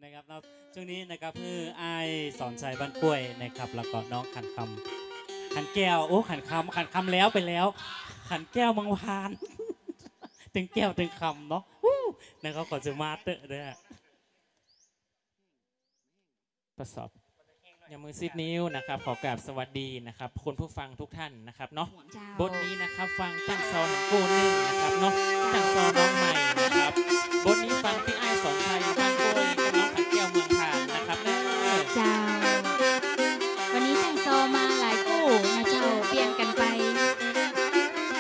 นะครับเนาะช่วงนี้นะครับคือไอสอนใจบ้านกล้วยนะครับแล้วก็น้องขันคำขันแก้วโอ้ขันคำแล้วไปแล้วขันแก้วมังวานถึงแก้วถึงคำเนาะนะครับก่อนจะมาเตอะด้วยประสอบอย่ามือซิดนิ้วนะครับขอกราบสวัสดีนะครับคุณผู้ฟังทุกท่านนะครับเนาะบทนี้นะครับฟังจังซอของกูหนึ่งนะครับเนาะจังซอน้องใหม่นะครับบทนี้ฟังพี่ไอสอนไทยบ้านกล้วยกับน้องขันแก้วเมืองทานนะครับเนาะเจ้าวันนี้จังโซมาหลายคู่นะเจ้าเปลี่ยนกันไป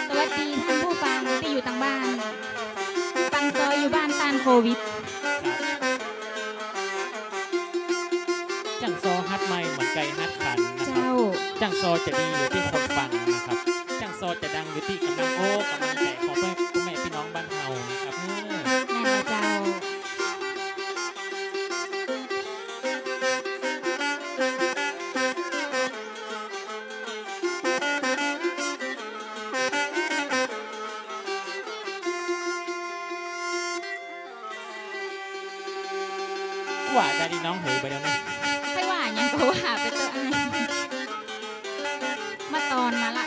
สวัสดีท่านผู้ฟังที่อยู่ทางบ้านฟังโซอยู่บ้านต้านโควิดจังซอฮัดไม่เหมือนไก่ฮัดขันนะครัเจ้าบจังซอจะดีอยู่ที่คนฟังนะครับจังซอจะดังอยู่ที่กำลังโอ้กำลังใจของพ่อแม่พี่น้องบ้านเฮานะครับแม่ละเจ้าว่าได้ดีน้องเหยไปแล้วนะไม่ว่าอย่างก็ว่าไปเจออะไรมาตอนมาละ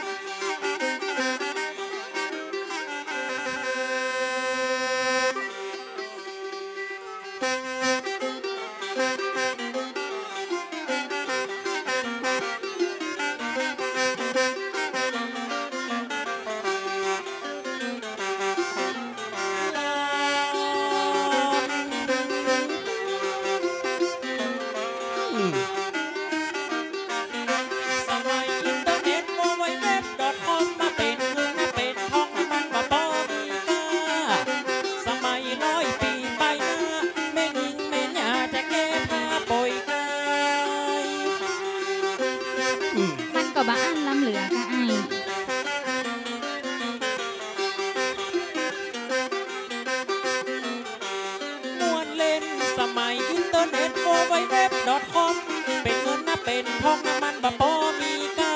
สมัยอินเทอร์เน็ตโวไวเว็บดอทคอมมาเป็นเงินมาเป็นทองมันมาปอมีค่าสมัย100 ปีไปหน้าแม่หญิงแม่หญาจะแก้ผ้าปล่อยกายมันก็บ้านล้ำเหลือค่ะไอมวนเล่นสมัยอินเทอร์เน็ตโวไวเว็บดอทคอมเป็นเงินนะเป็นทองน้ำมันบะปอมีค่า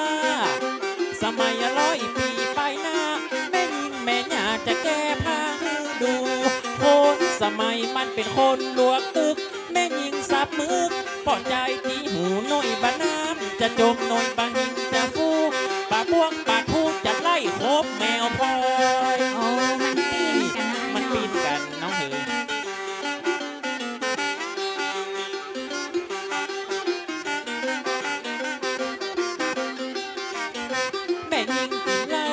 สมัย100 ปีไปหน้าแม่หญิงแม่หญาจะแก้ผ้าให้ดูคนสมัยมันเป็นคนลวกตึกแม่หญิงสับมึกปอดใจที่หูหน่อยบาน้ำจะจมหน่อยบางหิงจะฟูปากบวงปากพูดจะไล่คบแมวพลอยโอ้มันปีนกันนะมันปีนกันน้องเหยแม่ยิงกินเหล้า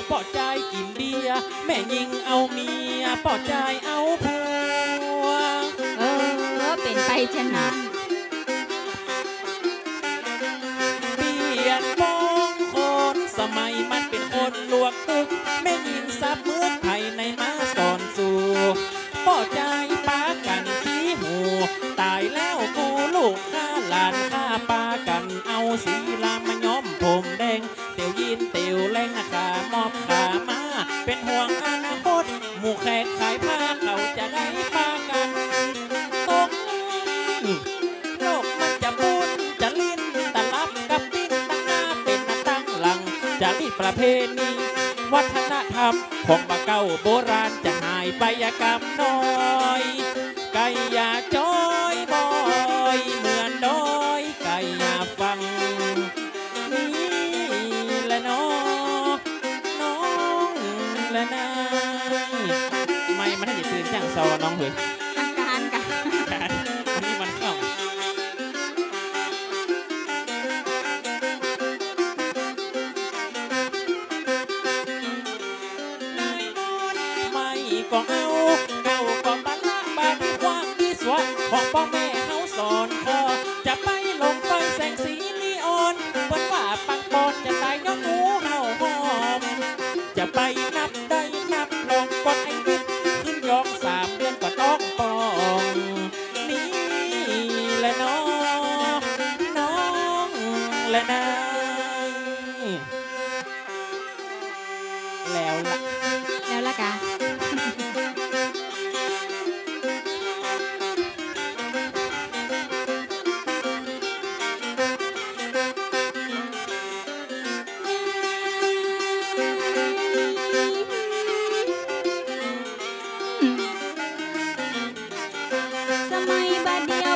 ปอดใจกินเบียร์แม่ยิงเอาเมียปอดใจเอาผัวเป็นไปเช่นนั้นเปลี่ยนมองคนสมัยมันเป็นคนลวกตึกแม่ยิงซับมือไทยในมาสอนสู่ปอดใจป้ากันที่หูตายแล้วกูลูกข้าหลานข้าปากันเอาสีลามมาย้อมผมแดงเตียวยินเตียวแรงขามอบขามาเป็นห่วงอนาคตหมู่แขกขายผ้าเขาจะได้พากันตกโลกมันจะบุญจะลิ้นตะลับกับปิ้นตั้งหน้าเป็นตั้งหลังจะรีประเพณีวัฒนธรรมของบะเก่าโบราณจะหายไปยากรรมน้อยไก่ยาจอยบอยเหมือนดอยไก่ยาฟังนี่แหละน้องน้องและนายไม่มันให้ตื่นจ้างซอน้องเหรออาการกันวันนี้มันเข้าไม่ก็เอาเก่าก็บัลละบาดีความดีสวะของพ่อแม่เขาสอนพอจะไปลงไฟแสงสีนีออนบนว่าปังปอนจะตายย้อนหมูเห่าหอมจะไปนับได้นับลองกดไอ้วิทขึ้นยอง3 เดือนก็ต้องปองนี่แหละน้องน้องและนายแล้วล่ะแล้วล่ะกะสมัยบาดเดียว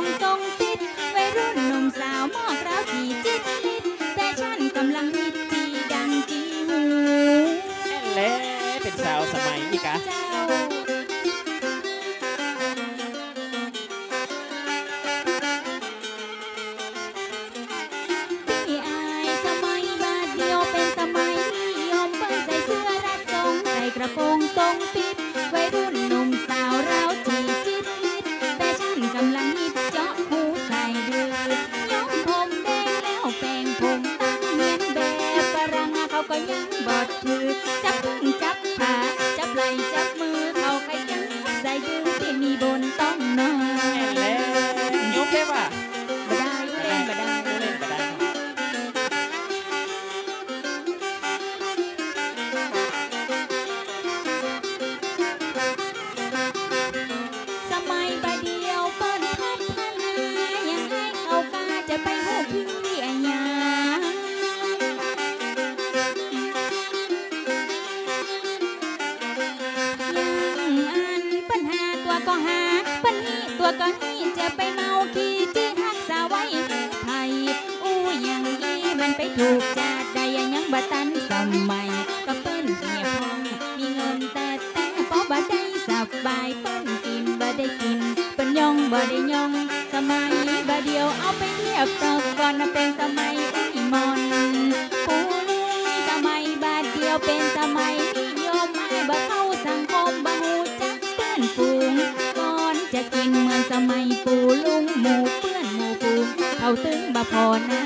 งทรงฟิตวัยรุ่นหนุ่มสาวมอกราวที่จิตลิดแฟชั่นกำลังฮิตที่ดังจีหูแล่เป็นสาวสมัยอีกะเจ้าพี่อายสมัยบาดเดียวเป็นสมัยนิยมเปิ้นใส่เสื้อรัดทรงใส่กระโปรงทรงฟิตวัยรุ่นหนุ่มสาวราวจีจิตลิดแฟชั่นกำลังฮิตเจาะหูใส่ดืดย้อมผมแดงแล้วแปรงผมตั้งเนียนแบบฝรั่งเขาก็ยังบอดถือจับพึ่งจับขาจับไหล่จับมือเขาก็ยังใส่ดื้อที่มีบนต้องนอน แล่ยุบได้ป่ะบ่ได้เล่นบ่ได้ เล่นบ่ได้สมัยบาดเดียวเปิ้นพัฒนายังให้เขากาจะไปหูพี่อัญญาอันปัญหาตัวก็หาปัญหาตัวก็ให้จะไปเมาขี้ที่หักษาไว้ไทยอู้ยังอีมันไปถูกจาดใดยังบ่ตันสมัยก็เปิ้นเหียพองมีเงินแต่พอบ่ได้สบายเปิ้นกินบ่ได้กินเปิ้นย่องบ่ได้ย่องสมัยบ่เดียวเอาไปเทียบต่อก่อนเป็นสมัยอุ้ยมอนผู้ลุยสมัยบาดเดียวเป็นสมัยนิยมให้บ่เข้าสังคมบ่ฮู้จักเพื่อนฝูงก่อนจะกินเหมือนสมัยปู่ลุงหมู่เพื่อนหมู่ฝูงเขาตึงบ่พอหน้า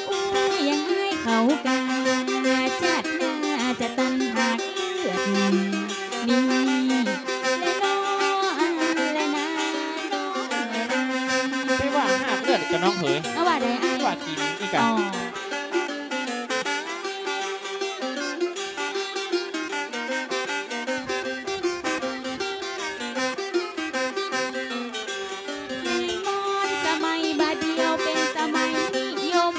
อู้ยังให้เขากาจัดหน้าจะตันหักเลือดนี่และน้อและนาน้องและนา ไม่ว่าห้ามเลือดกับน้องเหย เอาว่าได้อ้าย ว่ากินอีกะ อ๋อมอนสมัยบาดเดียวเป็นสมัยนิยม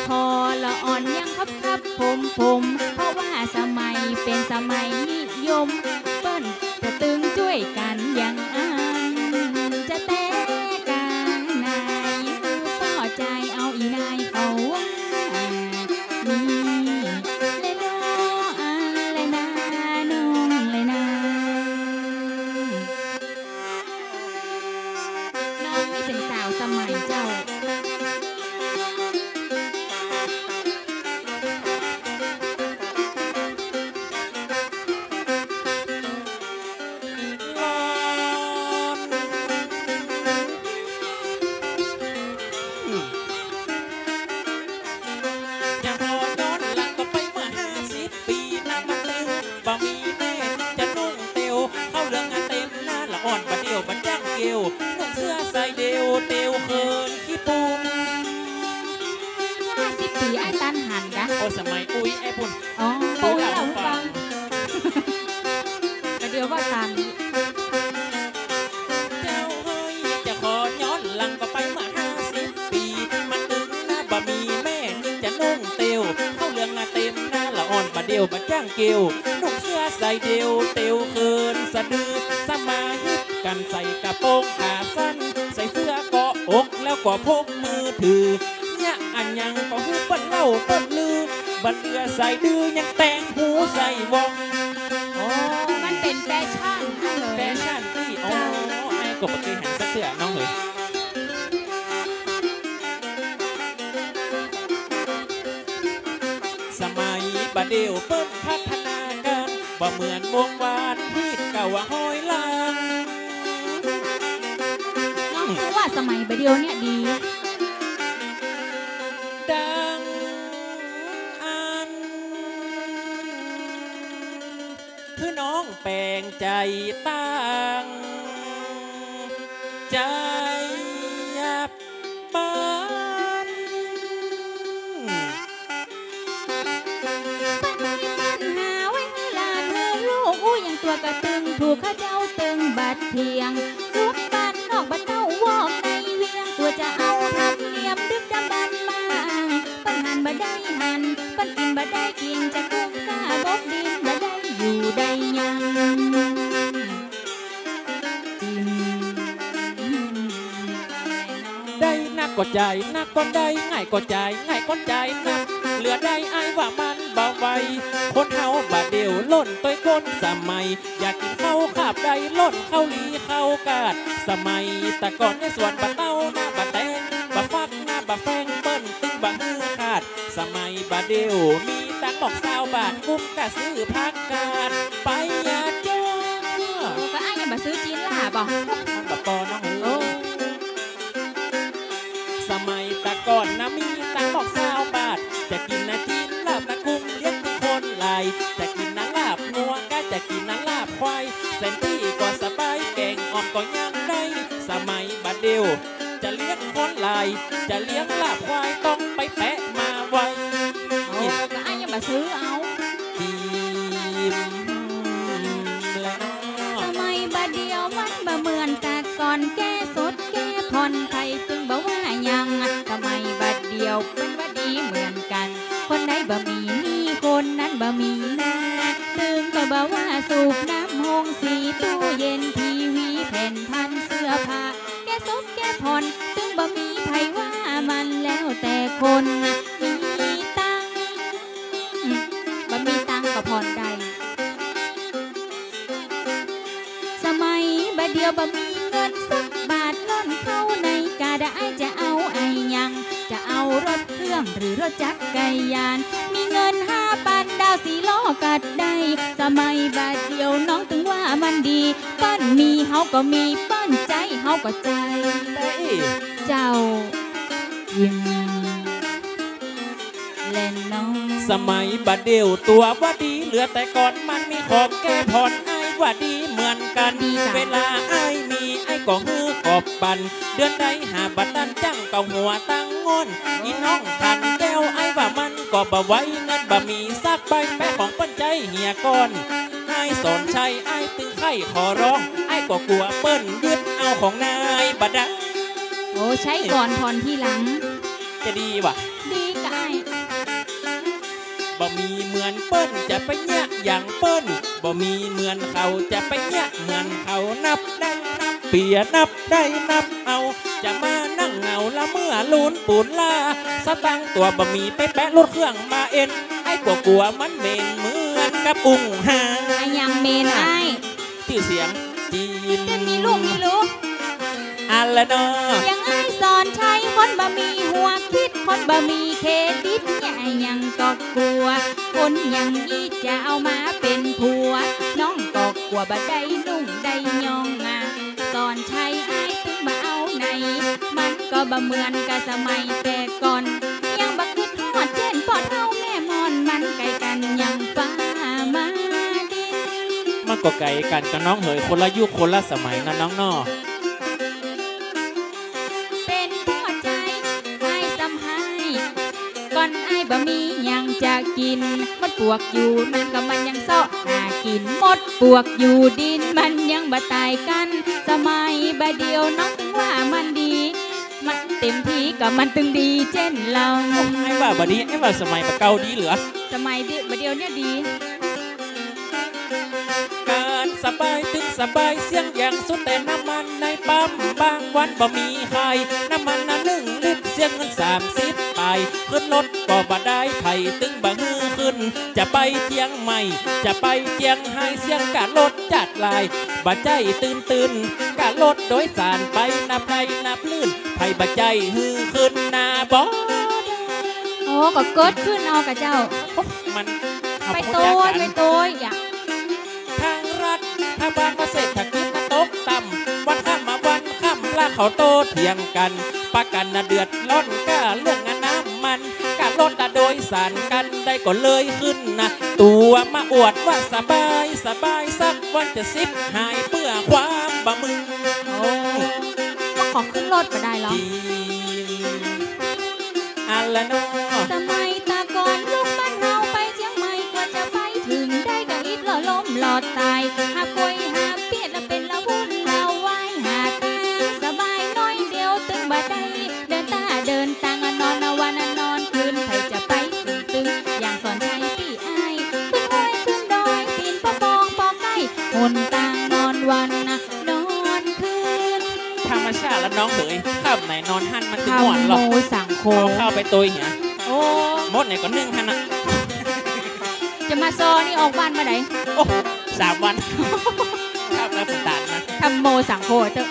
พอละอ่อนยังครับผมเพราะว่าสมัยเป็นสมัยนิยมเปิ้นจะตึงช่วยกันอย่างอันจะแต่กันนายคือพ่อใจเอาอีนายเขาว่านี่เลยน้อเลยนาน้องเลยนาน้องไม่เป็นสาวสมัยเจ้า ร้อนอย่าพอย้อนหลังก็ไปเมื่อ50 ปีน้ำมันตึงบ่มีแน่จะนุ่งเตียวเข้าเรื่องงานเต็มหน้าละอ่อนบ่เดียวบ่จ้างเกลียวนุ่งเสื้อใส่เดียวเตียวเคินขี้ปุ่ม 50 ปีไอ้ตันหันกะ โอ้สมัยอุ้ยไอ้ปุ่น อ๋อปุ้ยเราฟังก็เดี๋ยวว่าตัน เจ้าเฮ้ยจะขอย้อนหลังก็ไปเมื่อ50 ปีมันตึงหน้าบ่มีแม่จะนุ่งเตียวเข้าเรื่องงานเต็มหน้าละอ่อนบ่เดียวบ่จ้างเกลียวนุ่งเสื้อใส่เดียวเตียวเคินสะดือสมาฮิตกันใส่กระโปรงขาสั้นใส่เสื้อเกาะอกแล้วก็พกมือถือเนี่ยอันยังก็ฮู้เปิ้นเล่าเปิ้นลือบัดเรือใส่ดื้อยังแต่งหูใส่วองโอ้ มันเป็นแฟชั่นให้เล แฟ ย ชั่นที่โอ้ไอ้กบเคยหันสักเสือน้องเหยสมัยบัดเดียวเปิ้นพัฒนาการบ่เหมือนวงวานที่เก่าว่าห้อยลัง น้องคือว่าสมัยบาดเดียวเนี่ยดี ดังอันคือน้องแปลงใจตั้งใจยับบ้านปัญหาไว้ให้หลานเฮือลูกอู้อย่างตัวกระตึงถูกเข้าเจ้าตึงบาดเทียงรูปบ้านนอกบ้านเต้าวอกในเวียงตัวจะเอาทำเนียมดึกดำบรรพ์มาปัญหาบ่ได้หันปันกินบ่ได้กินจะกุ้งกล้าบกดินบ่ได้อยู่ได้ยังกิน ก็ใจนักก็ได้ง่ายก็ใจง่ายก็ใจนักเหลือได้ไอ้ว่ามันบ่ไหวคนเฮาบาดเดียวล้นต้อยก้นสมัยอยากกินข้าวขาบได้ล้นข้าวลีข้าวกาดสมัยแต่ก่อนในสวนบะเต้าหน้าบะแตงบะฟักหน้าบะแฟงเปิ้นตึงบะฮือขาดสมัยบาดเดียวมีตังบอก20 บาทกุ้มกะซื้อพักกาดไปยาจ้าก็อ้ายยังบ่ซื้อจีนล่ะบ่มันบะปอน้องเอ้ยสมัยแต่ก่อนนะมีตังบอก20 บาทจะกินนะจีนลาบนะกุ้งเลี้ยงทุกคนหลายจะกินนะลาบงัวก็จะกินนะลาบควายเส้นที่ก็สบายแกงอ่อมก็ยังได้สมัยบาดเดียวจะเลี้ยงคนหลายจะเลี้ยงลาบควายต้องไปแปะมาไว้ก็อ้ายยังบ่ซื้อเอาทีมแล้วสมัยบาดเดียวมันบ่เหมือนแต่ก่อนแก้สดแก้ผ่อนใครตึงบ่ว่ายังสมัยบาดเดียวเป็นว่าดีเหมือนกันคนไหนบ่มีคนนั้นบ่มีแน่ตึงก็บ่ว่าสูบน้ำห้องสีตู้เย็นทีวีแผ่นพันเสื้อผ้าแก้สดแก้ผ่อนตึงบ่มีไผว่ามันแล้วแต่คนมีตังบ่มีตังก็ผ่อนได้สมัยบาดเดียวบ่มีเงินสักบาทล้นเข้าในกาได้จะเอาไอ้ยังจะเอารถเครื่องหรือรถจักรยานมีเงิน5,000ดาว4 ล้อกัดได้สมัยบาดเดียวน้องถึงว่ามันดีเปิ้นมีเฮาก็มีเปิ้นใจเฮาก็ใจเจ้ายิ้มเล่นน้องสมัยบาดเดียวตัวว่าดีเหลือแต่ก่อนมันมีของแก้ผ่อนไอ้ว่าดีเหมือนกันเวลาไอ้มีไอ้ก็ฮือกอบปันเดือนใดหาบัตรนั้นจังเก่าหัวตั้งงอนอีน้องทันแก้วไอ้ว่ามันก็บ่ไหวเงินบ่มีสักใบแม่ของปั้นใจเหี่ยก้อนไอ้สอนชัยไอ้ตึงไข่ขอร้องไอ้ก็กลัวเปิ้นยึดเอาของนายบัดได้โอ้ใช้ก่อนผ่อนที่หลังจะดีวะดีกะบ่มีเหมือนเปิ้นจะไปแยะอย่างเปิ้นบ่มีเหมือนเขาจะไปแยะเหมือนเขานับได้นับเปียนับได้นับเอาจะมานั่งเหงาละเมื่อลูนปูนลาสตังตัวบ่มีไปแปะรถเครื่องมาเอ็นไอ้กลัวมันเมนเหมือนกับอุ้งหาไอ้ยังเมนไอ้ที่เสียงจีนมีลูกอันละเนาะยังไอ้สอนใช้คนบ่มีหัวคิดคนบ่มีเครดิตใหญ่ยังก็กลัวคนอย่างนี้จะเอามาเป็นผัวน้องก็กลัวบ่ได้นุ่งได้ยองสอนใช้ไอ้ตึงบ่เอาไหนมันก็บ่เหมือนกับสมัยแต่ก่อนยังบ่คิดทอดเช่นปอดเท่าแม่มอนมันไกลกันยังฟ้ามาดินมันก็ไกลกันกับน้องเหยคนละยุคคนละสมัยนะน้องน้อก่อนไอ้บ่มียังจะกินมดปวกอยู่นั่นก็มันยังเสาะหากินมดปวกอยู่ดินมันยังบ่ตายกันสมัยบาดเดียวน้องถึงว่ามันดีมันเต็มที่ก็มันตึงดีเช่นเราไอ้ว่าบ่ดีไอ้ว่าสมัยบ่เก่าดีเหลือสมัยบาดเดียวเนี่ยดีการสบายตึงสบายเสียงอย่างสุดแต่น้ำมันในปั๊มบางวันบ่มีใครน้ำมัน1 ลิตรเสียงเงิน30ไปขึ้นรถก็บ่ได้ไผตึงบ่ฮือขึ้นจะไปเชียงใหม่จะไปเชียงไฮ้เสียงกะรถจัดลายบ่ใจตื่นกะรถโดยสารไปนับไหลนับลื่นไผบ่ใจฮือขึ้นหน้าบ่โอ้ก็เกิดขึ้นเอากับเจ้ามันไปโตยอย่าทางรัฐทางบ้านเศรษฐกิจตกต่ำวันข้ามมาวันข้ามลาเขาโตเถียงกันประกันเดือดร้อนก็เรื่องน้ำมันการรถโดยสารกันได้ก็เลยขึ้นนะตัวมาอวดว่าสบายสักวันจะซิบหายเพื่อความบะมึงโอ้ขอขึ้นรถก็ได้หรออันละเนาะสมัยตะก่อนลูกบ้านเราไปเชียงใหม่กว่าจะไปถึงได้ก็อิดหล่อล้มหลอดตายหาป่วยหาเปียดแล้วเป็นละวุ่นละวายหาตาสบายน้อยเดียวตึงบ่ได้เดินตังนอนวันนอนคืนใครจะไปตึงอย่างสอนชัยพี่ไอขึ้นห้วยขึ้นดอยปีนปอใกล้คนต่างนอนวันนอนคืนธรรมชาติแล้วน้องเหยข้ามไหนนอนหันมันถึงหวานหรอ เข้าไปตัวเหี้ย โอ้ มดเนี่ยก็นึ่งขนาด จะมาซอนี่ออกบ้านมาไหน โอ้3 วันครับแล้วผมตัดมา ทำโมสังโฆเถอะ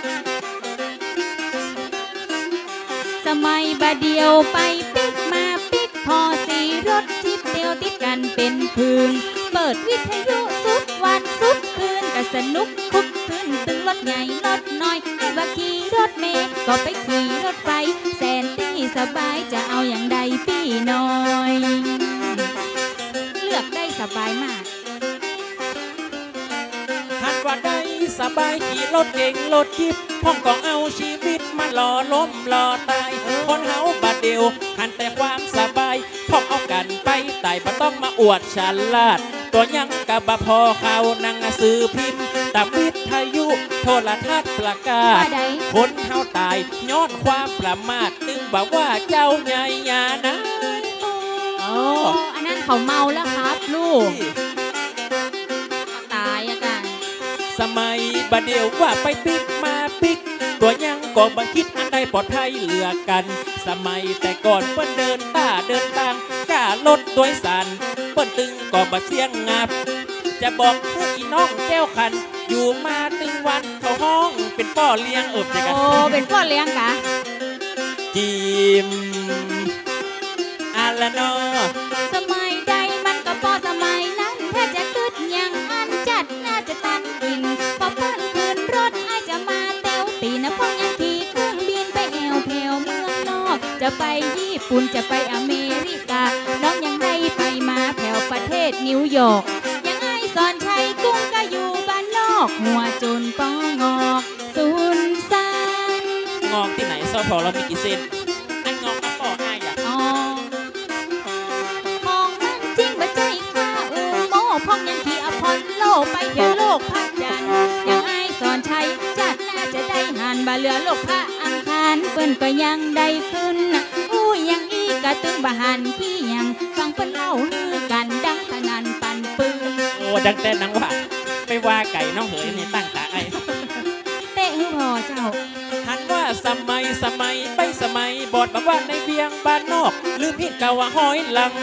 สมัยบาเดียวไปปิกมาปิกพอสีรถทิพเดียวติดกันเป็นพื้นเปิดวิทยุสุดวันสุดคืนก็สนุกคุกคืนตึงรถใหญ่รถน้อยให้ว่าขี่รถเมล์ก็ไปขี่รถไฟแสนที่สบายจะเอาอย่างใดพี่น้อย เลือกได้สบายมาก หันว่าได้สบายขี่รถเก่งรถจิบพ่องก็เอาชีวิตมาหล่อล้มหล่อตายคนเฮาบาดเดียวหันแต่ความสบายพ่องเอากันไปไต่บ่ต้องมาอวดฉลาดตัวยังกับบพอเขานั่งซื้อพิมพ์ตามวิทยุโทรทัศน์ประกาศ ว่าใด คนเฮาตายย้อนความประมาทตึงบอกว่าเจ้าใหญ่ยานะโอ้ อันนั้นเขาเมาแล้วครับลูกตายอะกัน สมัยบาดเดียวว่าไปปิกมาปิกตัวยังก็บังคิดอันใดปลอดภัยเหลือกัน สมัยแต่ก่อนเปิ้นเดินต้าเดินตางกล้ารถด้วยสันเปิ้นตึงก็บ่เสียงงับ จะบอกเพื่ออีน้องแก้วขัน อยู่มาตึงวันเขาห้องเป็นพ่อเลี้ยงเอิบใจกัน โอ้เป็นพ่อเลี้ยงกะ จิมอาละนอ สมัยใดมันก็พอสมัยนั้นถ้าจะกึดอย่างอันจัดน่าจะตันกินพอเปิ้นคืนรถไอจะมาเต้วตีนะพ่อยังขี่เครื่องบินไปแอวแถวเมืองนอกจะไปญี่ปุ่นจะไปอเมริกาน้องยังได้ไปมาแถวประเทศนิวยอร์กยังไอสอนชัยกุ้งก็อยู่บ้านนอกหัวจนป้องอกสุนสาน งอกที่ไหนซอพอเรามีกี่เส้นอันงอกมาปอกง่ายอ่ะ อ๋อของมันจริงบ่ใจข้าโมพ่องยังขี่อพอลโลไปเที่ยวโลกพระจันทร์ยังไอสอนชัยจัดน่าจะได้หันบาเรือโลกพระอังคารเปิ้นก็ยังได้ขึ้นอู้ยังอีกะตึงบาหันพี่ยังฟังเปิ้นเล่าฮือกันดังสนั่นปันปืน โอ้ดังแต่นังว่าไปว่าไก่น้องเหยนี่ตั้งตาไอ เตะฮือพอเจ้า หันว่าสมัยไปสมัยบอดบอกว่าในเวียงบ้านนอกลืมพิดกะว่าห้อยหลัง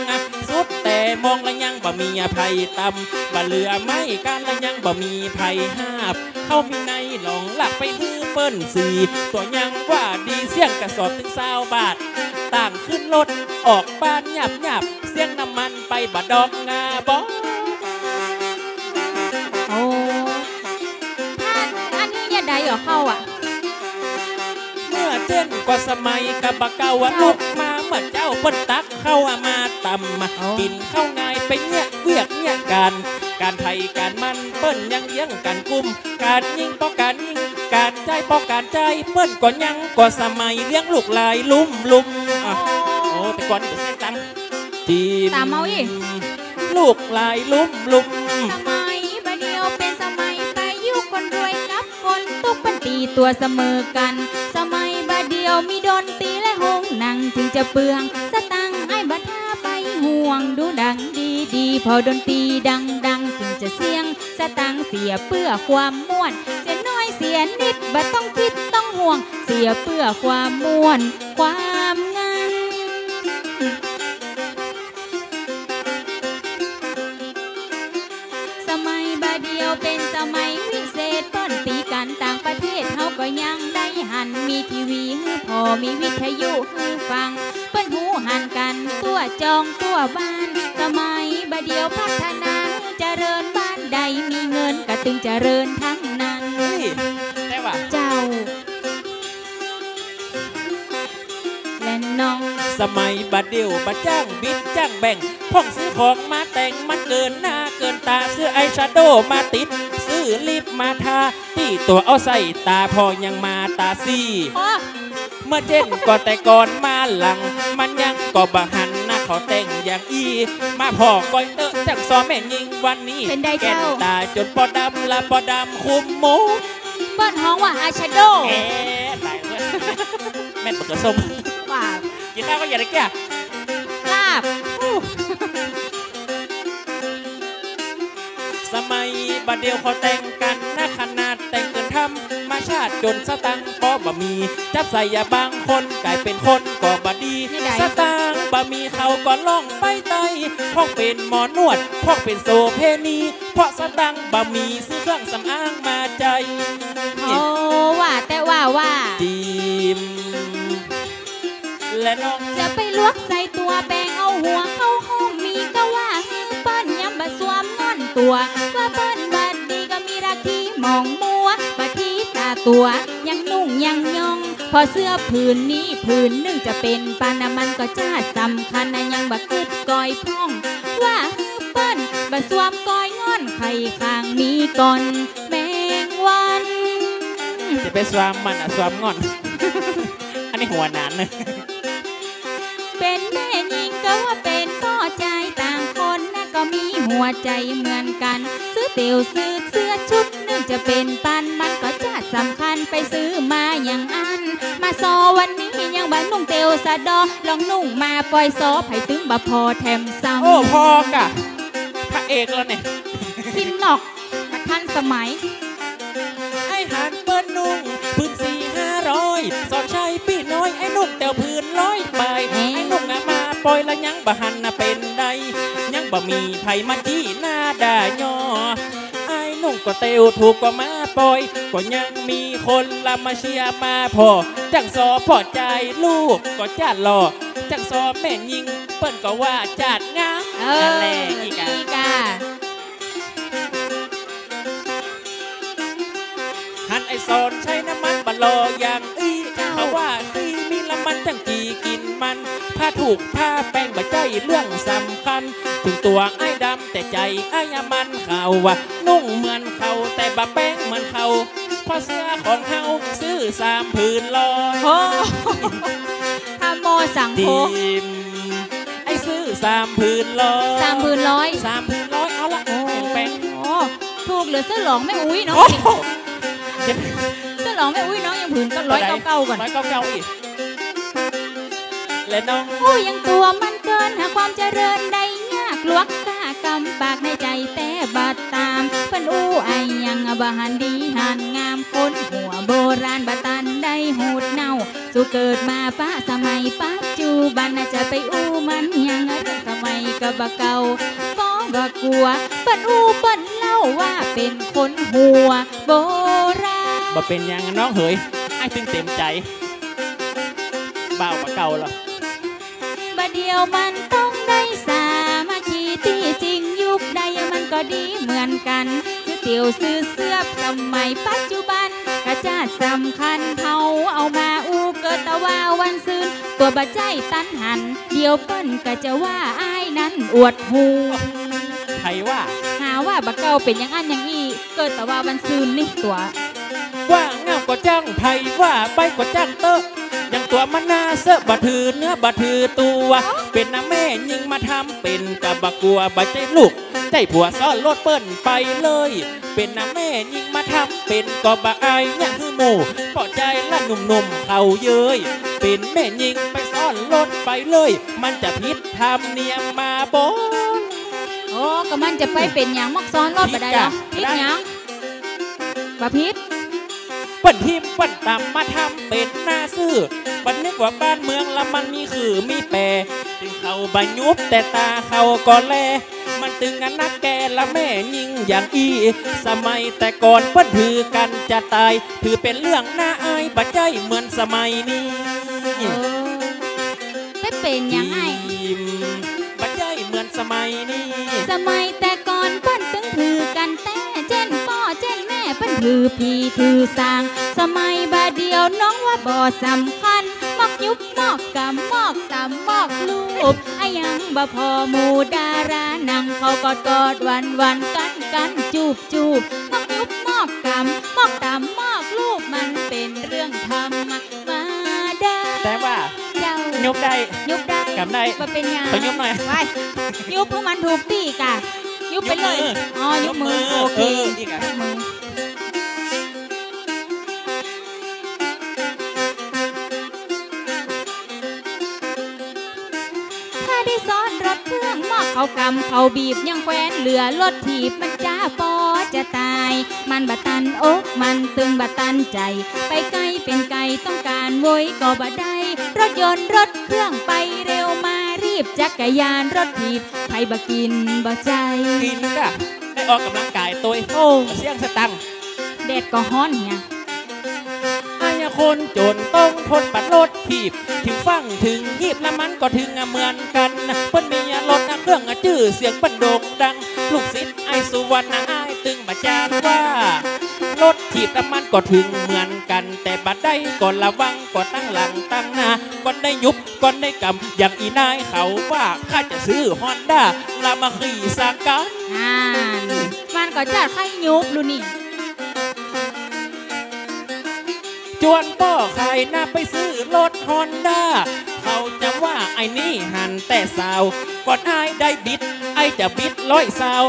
สุดแต่มองละยังบ่มีอภัยตำบ่เหลือไม่การละยังบ่มีภัยหาบเข้ามีในหลงหลักไปฮื้อเปิ้นสีตัวยังว่าดีเสี่ยงกระสอบถึง20 บาทต่างขึ้นรถออกบ้านหยับเสี่ยงน้ำมันไปบ่ดอกงาบ่ โอ้ท่านอันนี้เนี่ยใดเหรอเข้าอ่ะ เมื่อเจนกว่าสมัยกับบะเกาว่าลุกมาเหมือนเจ้าเปิ้นตักเข้ามาตำมากินเข้าง่ายไปเนี่ยเวียกเนี่ยการไทยการมันเปิ้นยังเลี้ยงกันกุมการยิงป้องการยิงการใจป้องการใจเปิ้นก่อนยังกว่าสมัยเลี้ยงลูกลายลุ่มอ่ะโอ้แต่ก่อนเป็นเส้นตังจีม ตามเมาอีก ลูกลายลุ่ม สมัยบาเดียวเป็นสมัยไปยุคคนรวยกับคนตุกปันตีตัวเสมอกัน สมัยบาเดียวมีดนตรีและหงหนังถึงจะเปลืองสตังค์ให้บัดท่าไปห่วงดูดังดีพอดนตรีดังถึงจะเสียงสตังค์เสียเพื่อความม่วน เสียน้อยเสียนิดบัดต้องคิดต้องห่วง เสียเพื่อความม่วนความงัน สมัยบาเดียวเป็นสมัยวิเศษเปิ้นตีกันต่างประเทศเฮาก็ยังได้หันมีทีวีฮือพอมีวิทยุฮือฟังเปิ้นหูหันกันตัวจองตัวบ้าน สมัยบาเดียวพัฒนาเจริญบ้านใดมีเงินก็ตึงเจริญทั้งนั้น ๆนี่แต่ว่า เจ้า และน้อง สมัยบัดเดียวบัดจ้างบิดจ้างแบ่งพ่องซื้อของมาแต่งมันเกินหน้าเกินตาซื้อไอแชโดว์มาติดซื้อลิปมาทาที่ตัวเอาใส่ตาพอยังมาตาซี โอ้ เมื่อเจนก็แต่ก่อนมาหลัง มันยังก็บะหันหน้าเขาแต่งอย่างอีมาพอก้อยเตอะจังซอแม่ยิงวันนี้ เป็นได้ แก่น เจ้า ตาจนปอดำละปอดำคุมหมู เปิ้นฮ้องว่าอาชาโด แหมตายเลยแม่นเปิดกระส้ม ว่า กินข้าวก็อย่าได้แก่ ลาบ สมัยบัดเดียวเขาแต่งกันนะขนาดแต่งเกินทำมา ชาติจนสตังค์ก็บ่มีจับใส่ยาบางคนกลายเป็นคนก็บ่ดีสตังค์บ่มีเขาก็ล่องไปไตพอกเป็นหมอนวดพอกเป็นโซเพณีเพราะสตังค์บ่มีซื้อเครื่องสำอางมาใจโอ้ว่าแต่ว่าจีมและน้องจะไปลวกใส่ตัวแปงเอาหัวเข้าห้องมีก็ว่าเปิ้นยำบะสวมงอนตัวว่าเปิ้นบัดดีก็มีรักที่มองมัวบัดที่ตาตัวยังนุ่งยังยองพอเสื้อผืนนี้ผืนหนึ่งจะเป็นปานามันก็ชาติสำคัญนะยังบักกึดก้อยพ่องว่าเปิ้นบะสวมก้อยงอนไข่คางมีก่อนแมงวันจะไปสวมมันสวมงอน อันนี้หัวนานเลยเป็นแม่หญิงก็ว่าเป็นพ่อใจต่างคนนะก็มีหัวใจเหมือนกันซื้อเตียวซื้อเสื้อชุดนึงจะเป็นปันมันก็จะสำคัญไปซื้อมาอย่างอันมาซอวันนี้ยังบ้านนุ่งเตียวสะดอลองนุ่งมาปล่อยซอไผ่ตึงบะพอแถมซ้ำโอ้พอกะพระเอกแล้วเนี่ยพินนอกทันสมัยไอ้หันเปิ้ลนุ่งพื้น400-500สอนชัยปีน้อยไอ้นุ่งเตียวพื้น100ไปไอ้นุ่งมาปล่อยแล้วยังบ่หันเป็นใดยังบ่มีไผมาจี้หน้าด่ายอไอ้นุ่งก็เตียวถูกก็มาปล่อยก็ยังมีคนละมาเชียร์มาพอจังซอพอใจลูกก็จัดหล่อจังซอแม่ยิงเปิ้นก็ว่าจัดงามนั่นแหละอีกหันไอซอนใช้น้ำมันบะลออย่างเขาว่าตีมีละมันจังจีกินมันผ้าถูกผ้าแป้งบะใจเรื่องสำคัญถึงตัวไอ้ดำแต่ใจไอ้ยามันเขาว่านุ่งเหมือนเขาแต่บะแป้งเหมือนเขาเพราะเสื้อของเขาซื้อ3 ผืนลอยทำโมสังโฆไอ้ซื้อ3 ผืนลอย3 ผืนร้อยเอาละแป้งถูกหรือเสื้อหลองไม่อุ้ยน้องเสื้อหลองไม่อุ้ยน้องยังผืนก็199ก่อน199อีกและน้องยังตัวมันเกินหาความเจริญได้ยากลวกตากำปากในใจแต่บาดตามเพิ่นไอยังบะหันดีหันงามคนหัวโบราณบะตันได้หูดเน่าสู่เกิดมาป้าสมัยปัจจุบันจะไปมันยังเรื่องสมัยก็บะเก่าก็บะกลัวเปิ้นเปิ้นเล่าว่าเป็นคนหัวโบราณบ่เป็นยังน้องเหยไอ้ถึงเต็มใจบ่าวบะเก่าหรอกบ่เดียวมันต้องได้สามัคคีที่จริงยุคใดมันก็ดีเหมือนกันซื้อเตี๋ยวซื้อเสื้อสมัยปัจจุบันกระจาดสำคัญเขาเอามาเกิดตะว่าวันซืนตัวบะใจตันหันเดียวเปิ้นก็จะว่าอ้ายนั้นอวดหูใครว่าหาว่าบะเก่าเป็นอย่างอันอย่างอี้เกิดตะว่าวันซืนนี่ตัวว่าเงาก็จ้างไผว่าใบก็จ้างเตอะอย่างตัวมันน่าเสอะบะถือเนื้อบะถือตัวเป็นน้าแม่ยิงมาทำเป็นกับบะกลัวบะใจลูกใจผัวซ้อนรถเปิ้นไปเลยเป็นน้าแม่ยิงมาทำเป็นก็บะอายอย่างคือหมู่พอใจละหนุ่มๆเขาเย้ยเป็นแม่ยิงไปซ้อนรถไปเลยมันจะพิษทำเนียมมาบ่โอ้ก็มันจะไปเป็นอย่างมักซ้อนรถไปได้หรอพิษอย่างบะพิษเปิ้นทิมเปิ้นตำมาทำเป็นหน้าซื่อบันนึกว่าบ้านเมืองละมันมีคือมีแปรถึงเขาบายุบแต่ตาเขาก็แลมันตึงกันนักแกละแม่ยิงอย่างสมัยแต่ก่อนเปิ้นถือกันจะตายถือเป็นเรื่องน่าอายบัดใจเหมือนสมัยนี้เป็นอย่างไงบัดใจเหมือนสมัยนี้สมัยแต่ก่อนเปิ้นตึงถือกันแต่เจนพ่อเจนแม่เปิ้นถือพี่ถือสางสมัยบาเดียวน้องว่าบ่สำคัญมอกยุบมอกกำมอกตำมอกลูบอายังบ่พอหมู่ดารานั่งเขากอดวันกันจูบมอกยุบมอกกำมอกตำมอกลูบมันเป็นเรื่องธรรมมาดาแต่ว่ายุบได้กำได้มาเป็นยังไปยุบหน่อยไปยุบเพื่อมันถูกตีกะยุบไปเลยอ๋อยุบมือโอเคมือถ้าได้ซ้อนรถเครื่องมอก เขากำเขาบีบยังแควนเหลือรถถีบมันจ้าปอจะตาย มันบัตันอกมันตึงบัตันใจ ไปไกลเป็นไกลต้องการโวยก็บ่ได้รถยนต์รถเครื่องไปเร็วมารีบจักรยานรถถีบใครบ่กินบ่ใจกินก็ได้ออกกำลังกายตัวโอ้เสี่ยงสตังแดดก็ฮ้อนเนี่ยไอ้คนจนต้องทนปัดรถถีบถึงฟังถึงหีบแล้วมันก็ถึงเหมือนกันเปิ้นมีรถเครื่องจื้อเสียงเปิ้นโด่งดังลูกศิษย์ไอ้สุวรรณไอ้ตึงบัจจานว่ารถถีบแล้วมันก็ถึงเหมือนกันแต่บัดได้ก่อนระวังก่อนตั้งหลังตั้งหน้าก่อนได้ยุบก่อนได้กำอย่างอีนายเขาว่าข้าจะซื้อฮอนด้าลามาขี่สังกันมันก็จัดให้ยุบลูนี่จวนป้อใครน่าไปซื้อรถฮอนด้าเขาจะว่าไอ้นี่หันแต่สาวก่อนไอ้ได้บิดไอ้จะบิด100สาว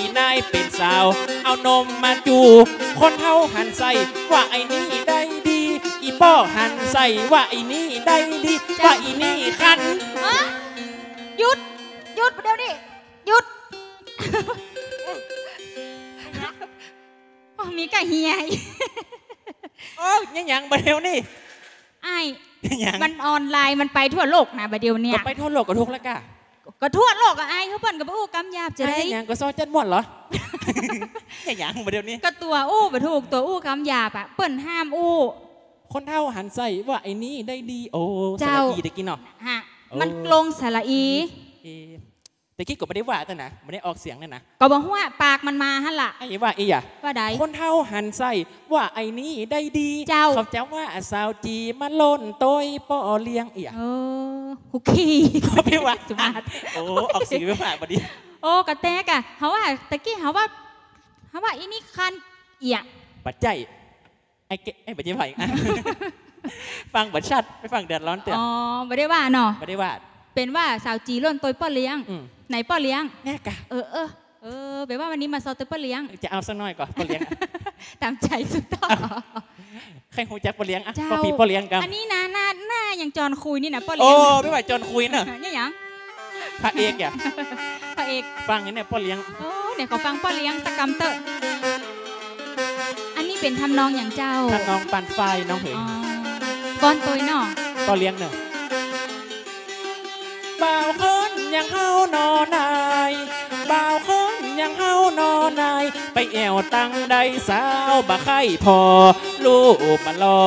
อีนายเป็นสาวเอานมมาจูคนเฮาหันใส่ว่าไอ้นี่ได้ดีอีป้อหันใส่ว่าไอ้นี่ได้ดีว่าอีนี่คันหยุดเดี๋ยวนี้หยุดมีกะเฮียโอ้ยังบะเดียวนี่ไอ้มันออนไลน์มันไปทั่วโลกนะบะเดียวเนี่ยไปทั่วโลกก็ทุกแล้วก็ทั่วโลกไอ้เขาเปิ้นกับอู้กำยาบจะได้ยังก็ซ้อจันม่วนเหรอยังบะเดียวนี้ก็ตัวอู้บะถูกตัวอู้กำยาบอ่ะเปิ้นห้ามอู้คนเท่าหันใส่ว่าไอ้นี่ได้ดีโอ้สระอีได้กินเนาะฮะมันลงสระอีแต่คิดก็ไม่ได้ว่าแต่นะไม่ได้ออกเสียงเนี่ยนะก็บอกว่าปากมันมาฮั่นล่ะไอ้ว่าอีอะว่าใดคนเท่าหันใส่ว่าไอ้นี่ได้ดีเขาจะว่าสาวจีมาล้นโต้ยป่อเลี้ยงอีอะฮุกกี้เขาไม่ว่าสุมาโอ้ออกเสียงไม่ผ่านพอดีโอ้กระแตกอะเขาว่าตะกี้เขาว่าอีนี่คันอีอะปัจจัยไอ้ปัจจัยไผ่ฟังบัดชัดไปฟังเดือดร้อนเตือนอ๋อไม่ได้ว่าเนาะไม่ได้ว่าเป็นว่าสาวจีล้นโต้ยป่อเลี้ยงไหนป้อเลี้ยงแน่กะแปลว่าวันนี้มาซอตัวป้อเลี้ยงจะเอาสักหน่อยก่อนป้อเลี้ยงตามใจสุดท้อใครคงจะป้อเลี้ยงอ่ะป้อปีป้อเลี้ยงกันอันนี้นะหน้าอย่างจอนคุยนี่นะป้อเลี้ยงโอ้ไม่ไหวจอนคุยเนอะนี่ยังพระเอกอ่ะพระเอกฟังเนี่ยป้อเลี้ยงโอ้เนี่ยเขาฟังป้อเลี้ยงตะกำเตอะอันนี้เป็นทำนองอย่างเจ้าทำนองปั่นไฟน้องเหยก้อนตัวเนาะป้อเลี้ยงเนอะบ่าวคนยังเฮานอนายบ่าวคนยังเฮานอนายไปแอวตั้งใดสาวบ่ไข่พอลูกมารอ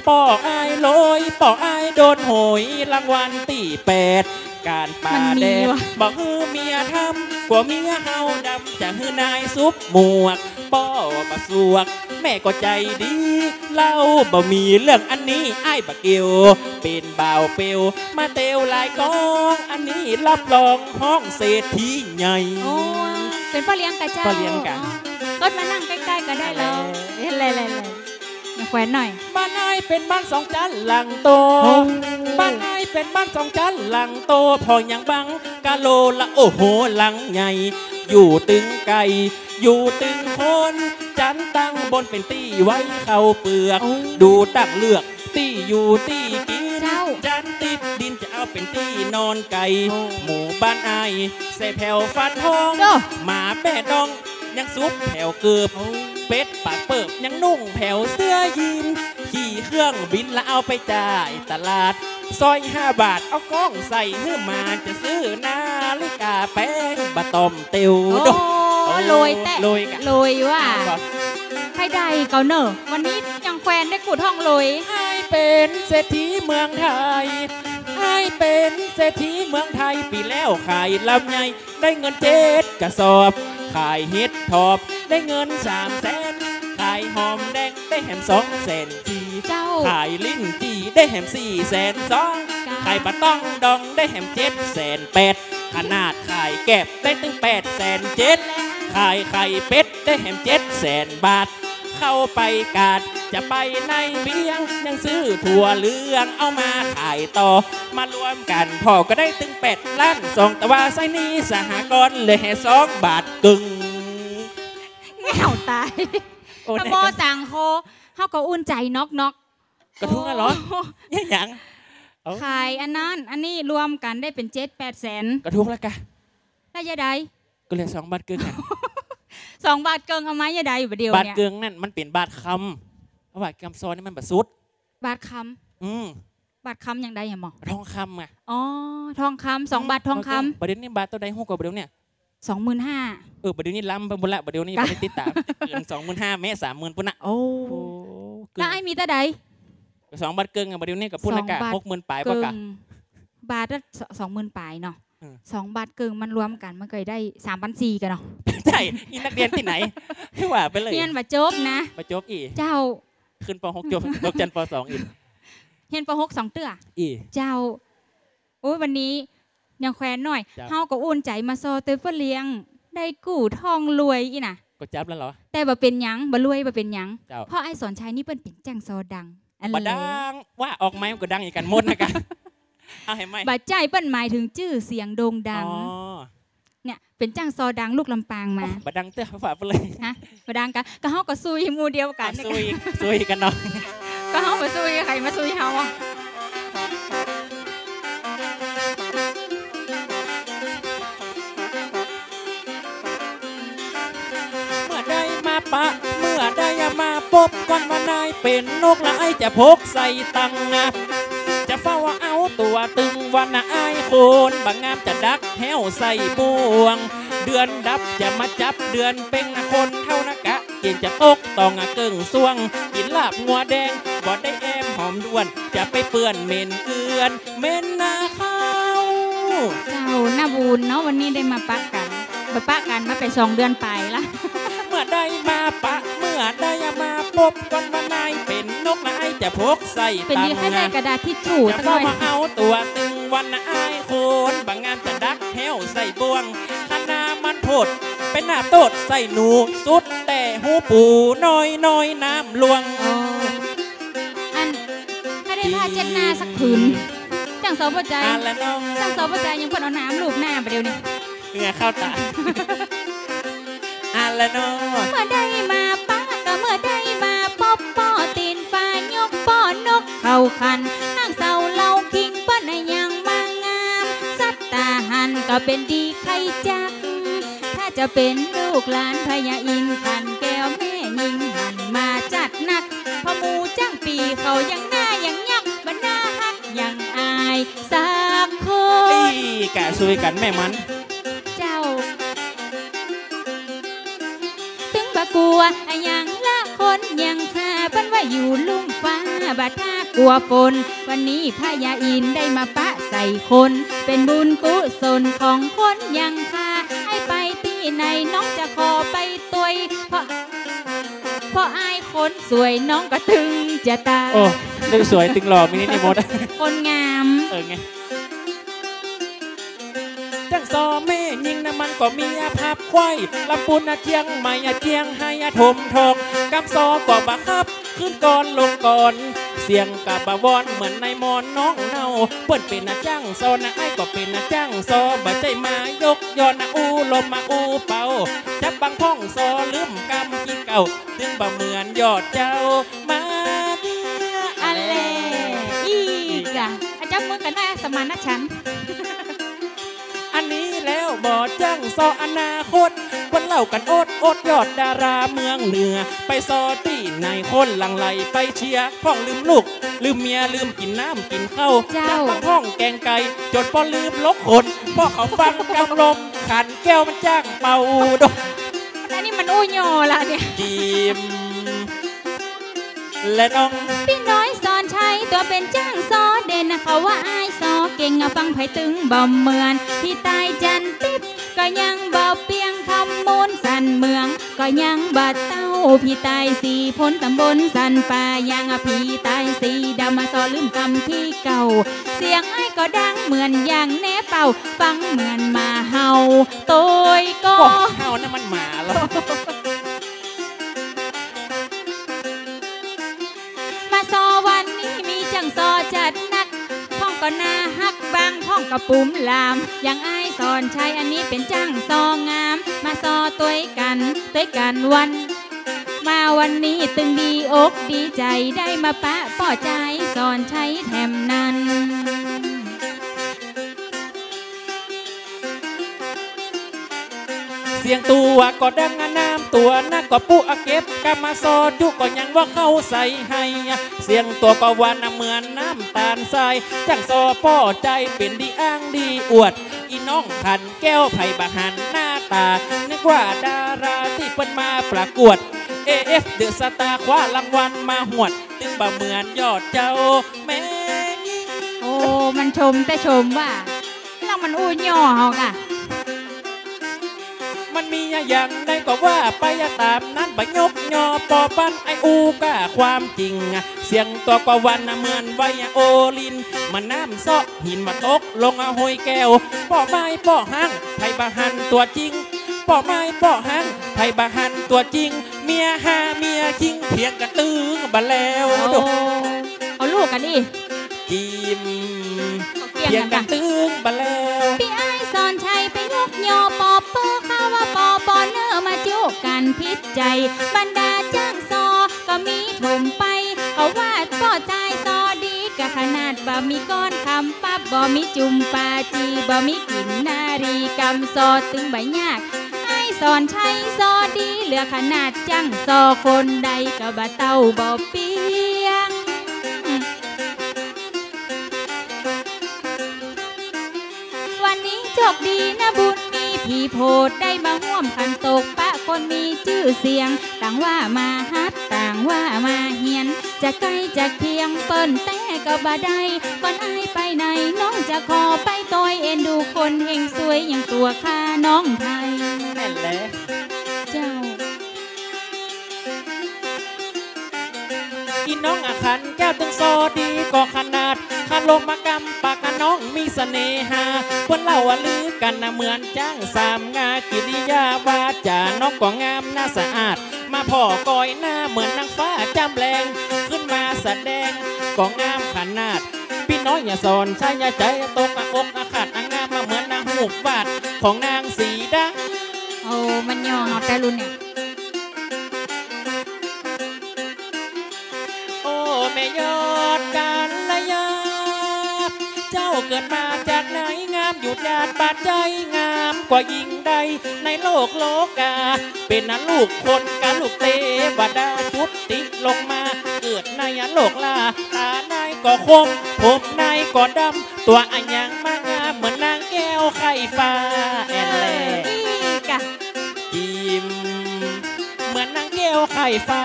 ป่ออายลอยป่ออายโดนโหยรางวัลตี8การป่าแดดบอกฮือเมียทำกว่าเมียเฮาดำจะฮือนายซุปหมวกป่อบ่สวกแม่ก็ใจดีเล่าบ่มีเรื่องอันนี้ไอ้บ่เกี่ยวเป็นบ่าวเปียวมาเตียวลายกองอันนี้รับรองห้องเศรษฐีใหญ่โอ้เป็นพ่อเลี้ยงกะเจ้าพ่อเลี้ยงกันก็มานั่งใกล้ๆก็ได้แล้วอะไรมาแขวนหน่อยบ้านไอ้เป็นบ้านสองชั้นหลังโตบ้านไอ้เป็นบ้านสองชั้นหลังโตพออย่างบังกะโลละโอ้โหหลังใหญ่อยู่ตึงไก่อยู่ตึงคนจันตั้งบนเป็นตี้ไว้เข้าเปลือกดูตั้งเลือกตี้อยู่ตี้กินจันติดดินจะเอาเป็นตี้นอนไก่หมู่บ้านไอใส่แผ่วฟันทองหมาแม่ดองยังซุปแผ่วเกือบเป็ดปากเปิบยังนุ่งแผ่วเสื้อยีนขี่เครื่องบินแล้วเอาไปจ่ายตลาดซอย5 บาทเอากล้องใส่เพื่อมาจะซื้อนาฬิกาแป้งบะตอมเตียวโรยแต่โรยว่าให้ได้เกาเนอวันนี้ยังแควนได้กูท่องโรยให้เป็นเศรษฐีเมืองไทยให้เป็นเศรษฐีเมืองไทยปีแล้วขายลำไยได้เงิน7 กระสอบขายเฮ็ดทอบได้เงิน300,000ขายหอมแดงได้แหม200,000จีขายลิ้นจีได้แหม400,002ขายปลาต้องดองได้แหม700,008ขนาดขายแก็บได้ถึง800,007ขายไข่เป็ดได้แหม700,000 บาทเข้าไปกาดจะไปในเบียงยังซื้อถั่วเหลืองเอามาขายต่อมารวมกันพอก็ได้ถึง8 ล้าน2แต่ว่าไซนี้สหกรณ์เลยแห่2 บาทกึ่งเงาตายถ้าโมสั่งโคเขาก็อุ่นใจน็อกกระทุ้งกันเหรอยังขายอันนั้นอันนี้รวมกันได้เป็น7-8 แสนกระทุ้งแล้วกัน แล้วยาใดก็เลย2 บาทเกิง2 บาทเกิงเอาไหมยาใดอยู่ประเดียวบาทเนี่ยเกิงนั่นมันเป็นบาทคำเพราะบาทคำซอยนี่มันบาทสุดบาทคำบาทคำอย่างใดอย่างหมอทองคำอ่ะอ๋อทองคำ2 บาททองคำประเดี๋ยวนี้บาทตัวใดหูกว่าประเดี๋ยวเนี่ย25,000ประเดี๋ยวนี้ล้ำไปหมดละประเดี๋ยวนี้ไม่ได้ติดตามเกิน25,000แม่30,000ปุ่นน่ะโอ้แล้วไอ้มีแต่ใด2 บาทเกิงอ่ะประเดี๋ยวนี้กับพุ่นอากาศ60,000ปลายป่ะกะบาทละ20,000ปลายเนาะ2 บาทเกิงมันรวมกันมันเคยได้3,400กันเนาะใช่อีนักเรียนที่ไหนที่ว่าไปเลยเรียนมาจบนะมาจบอีเจ้าขึ้นป.6 จบจันป.2อีกเรียนป.6 2 เตื้อเจ้าโอ้ยวันนี้ยังแควนหน่อยเฮาก็อุ่นใจมาซอเตยเพื่อเลี้ยงได้กู้ทองรวยอีน่ะก็จับแล้วเหรอแต่บ่เป็นหยังบ่รวยบ่เป็นหยังเพราะไอ้สอนชัยนี่เปิ้นเป็นจังซอดังบ่ดังว่าออกไม้มันก็ดังอีกกันหมดนะกันเอาให้ไหมบ่ใจเปิ้นหมายถึงชื่อเสียงโด่งดังเนี่ยเป็นจังซอดังลูกลำปางมาบ่ดังเตื้อฝากไปเลยฮะบ่ดังกันก็เฮาก็ซุยหมู่เดียวกันซุยกันเนาะก็เฮาบ่ซุยใครมาซุยเฮาอ่ะปะเมื่อได้มาพบก่อนว่านายเป็นนกละไอจะพกใส่ตังจะเฝ้าเอาตัวตึงวันนายโคนบางงามจะดักแห้วใส่บ่วงเดือนดับจะมาจับเดือนเป็นคนเท่านักะเกินจะตกต้องเกิ่งสวงกินลาบงัวแดงบ่ได้แอมหอมด้วนจะไปเปื้อนเมนเอือนเมนนาข้าวเจ้าหน้าบุญเนาะวันนี้ได้มาปะกันมาไป2 เดือนไปละเมื่อได้มาปะเมื่อได้มาพบก่อนว่านายเป็นนกนายจะพกใส่เป็นดีแค่ได้กระดาษทิชชู่จะเข้ามาเอาตัวตึงวันนายโคนบางงานจะดักแห้วใส่บ่วงคณามันโพดเป็นหน้าโตดใส่หนูสุดแต่หูปูน้อยน้ำลวงอันถ้าได้ผ้าเช็ดหน้าสักผืนจังสาวพ่อใจจังสาวพ่อใจยังเพิ่นเอาน้ำลูบหน้าไปเดี๋ยวนี้เหงื่อเข้าตาละโนเมื่อได้มาป้าก็เมื่อได้มาปอบป้อตีนปลายกป้อนกเข้าคันห้างเสาเล่าคิงป้อนยังมางามสัตตาหันก็เป็นดีใครจักถ้าจะเป็นลูกหลานพญาอินขันแก้วแม่ยิงหันมาจัดหนักพอมูจ้างปีเขายังหน้ายังยักบรรดาฮักยังอายสักคนกะช่วยกันแม่มันเจ้ากลัวยังละคนยังหาปันว่าอยู่ลุ่มฟ้าบาดท่ากลัวฝนวันนี้พญาอินได้มาปะใส่คนเป็นบุญกุศลของคนยังคาให้ไปที่ไหนน้องจะขอไปตุยเพราะอายคนสวยน้องก็ตึงจะตายโอ้ตึงสวยตึงหล่อมินิมดคนงามไงจังซอแม่ยิงน้ำมันก็มีภาพควายลำปูนเจียงใหม่เจียงให้ถมทองกำซอก็บังคับขึ้นก่อนลงก่อนเสียงกับบวอนเหมือนในมอนน้องเนาเปิ้นเป็นจ้างซอนะไอ้ก็เป็นจ้างซอบ่ใจมายกย้อนอูลมมาอูเป่าจับบางพ่องซอลืมกำขี้เก่าถึงบ่เหมือนยอดเจ้ามาอะไรอีกอ่ะจับมือกันได้สมานฉันอันนี้แล้วบ่จังซออนาคตวันเล่ากันอดยอดดาราเมืองเหนือไปซอตีในคนหลังไหลไปเชียร์พ่องลืมลูกลืมเมียลืมกินน้ำกินข้าวจับพ่องแกงไก่จนพอลืมลกคนพ่อเขาฟังกำลมขันแก้วมันจ้างเป่าดกอันนี้มันอู้ย่อละเนี่ยจิมและน้องพี่น้อยสอนชัยตัวเป็นจ้างซอเด่นเขาว่าอายซอเก่งฟังไผตึงบ่เหมือนพี่ตายจันติดก็ยังบ่เปียงคำมูลสันเมืองก็ยังบ่เต้าพี่ตายสีพ้นตำบลสันป่ายังพี่ตายสีดำมาซอลืมกำที่เก่าเสียงไอ้ก็ดังเหมือนอย่างแน่เป่าฟังเหมือนมาเฮาโตยก็เฮานั่นมันหมาแล้วซอวันนี้มีจังซอจัดนักพ่องก็น่าฮักบางพ่องก็ปุ่มลามอย่างไอ้สอนชัยอันนี้เป็นจ้างซองามมาซอตัวกันวันมาวันนี้ตึงดีอกดีใจได้มาปะป่อใจสอนชัยแถมนั้น เสียงตัวก็ดังน้ำตัวนักก็ปุ๊เก็บกำมาซอจุก็ยังว่าเข้าใส่ให้เสียงตัวก็หวานเหมือนน้ำตาลทรายจังซอพ่อใจเป็นดีอ้างดีอวดอีน้องขันแก้วไผ่บะหันหน้าตานึกว่าดาราที่เปิ้นมาประกวด AF เดอะสตาร์คว้ารางวัลมาหวดตึงบะเหมือนยอดเจ้าแม่โอ้มันชมแต่ชมว่าแล้วมันอู้ย่อเฮากะมันมีอย่างใดก็ว่าไปตามนั้นบะยกยอปอปันไออูก้าความจริงเสียงตัวกว่าวันเหมือนไวโอลินมันน้ำซอกหินมาตกลงเอาหอยแก้วป่อไม้ป่อหังไทยบะหันตัวจริงป่อไม้ป่อหังไทยบะหันตัวจริงเมียหาเมียคิงเพียงกระตื้อบะแล้วเอาลูกกันดิจิมเพียงกระตื้อบะแล้วพี่ไอ้สอนชัยไปยกยอปอเปอร์ข้าว่าปอปอเนอมาจุกันพิษใจบรรดาจ้างซอก็มีถมไปเขาว่าป่อใจซอดีกะขนาดบ่มีก้อนคำปั๊บบ่มีจุ่มปาจีบ่มีกินนารีกำซอตึงใบยากไอ้สอนชัยซอดีเหลือขนาดจ้างซอคนใดก็บ่เต้าบ่เปียงวันนี้โชคดีนะบุญมีพี่โพดได้มาห่วมขันตกปะคนมีชื่อเสียงต่างว่ามาฮัดต่างว่ามาเฮียนจะไกลจะเคียงเปิ้นแต่ก็บ่ได้ก่อนอายไปไหนน้องจะขอไปต้อยเอ็นดูคนเฮงสวยอย่างตัวข้าน้องไทยแม่นแหละเจ้าอีน้องอาคันแก้วตึงโซดีก็ขนาดคันลงมากำปากน้องมีเสน่หาเพิ่นเล่าว่าลือกันนะเหมือนจ้างสามงากิริยาวาจาน้องก็งามน่าสะอาดมาพ่อกอยหน้าเหมือนนางฟ้าจำแรงขึ้นมาแสดงก็งามขนาดพี่น้อยอย่าสอนใช้อย่าใจตกอกอาขาดงามมาเหมือนนางหูกบาดของนางสีดาโอ้มันย่อเฮาแต่รุ่นเนี่ยแม่ยอดกันละยาเจ้าเกิดมาจากไหนงามอยู่ญาติบาดใจงามกว่ายิ่งใดในโลกโลกาเป็นลูกคนกับลูกเทวดาจุติลงมาเกิดในโลกลาตาในก็คมผมในก็ดำตัวอันยังมางามเหมือนนางแก้วไข่ฟ้าแอนแลจิมเหมือนนางแก้วไข่ฟ้า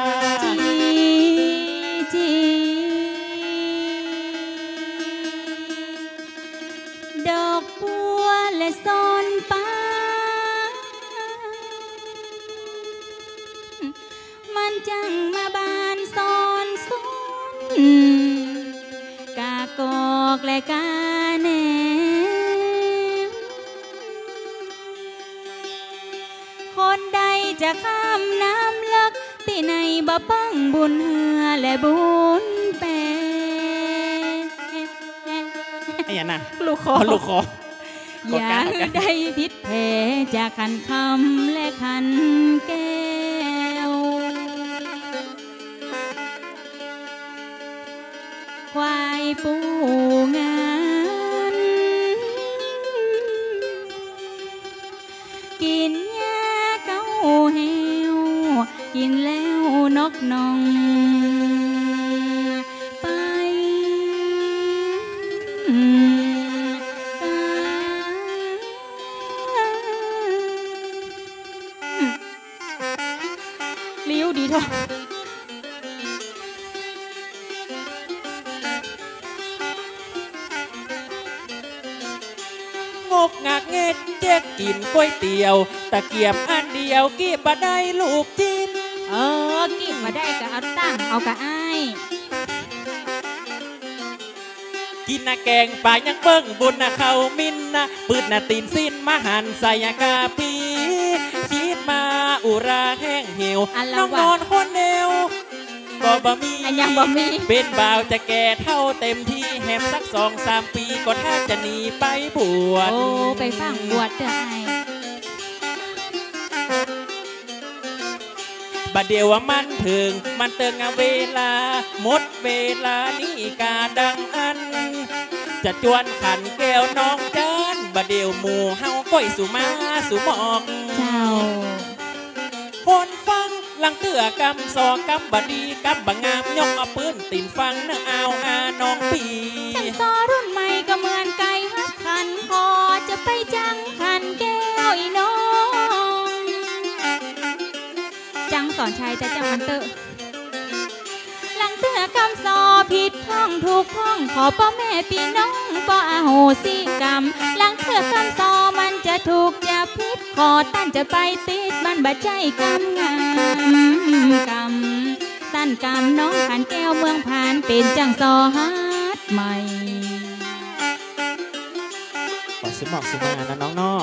ดอกบัวและซอนป้ามันจังมาบานซอนซุนกากอกและกาแหนคนใดจะข้ามน้ำลึกที่ในบ่ปังบุญเหือและบุญแปไอ้ยันน่ะลูกคออย่าได้พิษแพ้จากขันคำและขันแก้วควายปูงานกินยาเก้าเหี่ยวกินแล้วนกนองลิ้วดีท้องงกงักเงียเจ๊กกินก๋วยเตี๋ยวตะเกียบอันเดียวกีบบ่ได้ลูกจิ้นกินมาได้ก็เอาตั้งเอากะอ้ายกินนะแกงป่ายังเบิ้งบุญนะเขามินนะปืดนะตีนสิ้นมาหันใส่ยากาปีคิดมาอุราแห้งเหี่ยวน้องนอนคนเดียวก็บ่มียังบ่มีเป็นบ่าวจะแก่เท่าเต็มที่แหมสัก2-3 ปีก็ถ้าจะหนีไปบวชไปฟังบวชเด้อไอ้บัดเดียวว่ามันถึงมันเติงเวลาหมดเวลานี้กาดังอันจะจวนขันแก้วน้องจานบ บะเดียวหมู่เฮาก้อยสู่มาสู่หมอกเจ้าคนฟังหลังเตือกำซอกำบะดีกำบะงามยกเอาปืนติ่นฟังเนื้อเอาอาน้องปีจังซอรุ่นใหม่ก็เหมือนไก่ฮักขันคอจะไปจังขันแก้วอีน้องจังสอนชัยจะจังมันเตอะหลังเตือกำซอผิดท้องถูกท้องขอพ่อแม่พี่น้องบ่อโหสิกรรมหลังเตือกำซอมันจะถูกจะผิดขอตั้นจะไปติดมันบาดใจกำงามกำตั้นกำน้องขันแก้วเมืองผ่านเป็นจังซอฮัดใหม่ขอซื้อหมอกซื้อมานะน้องนอ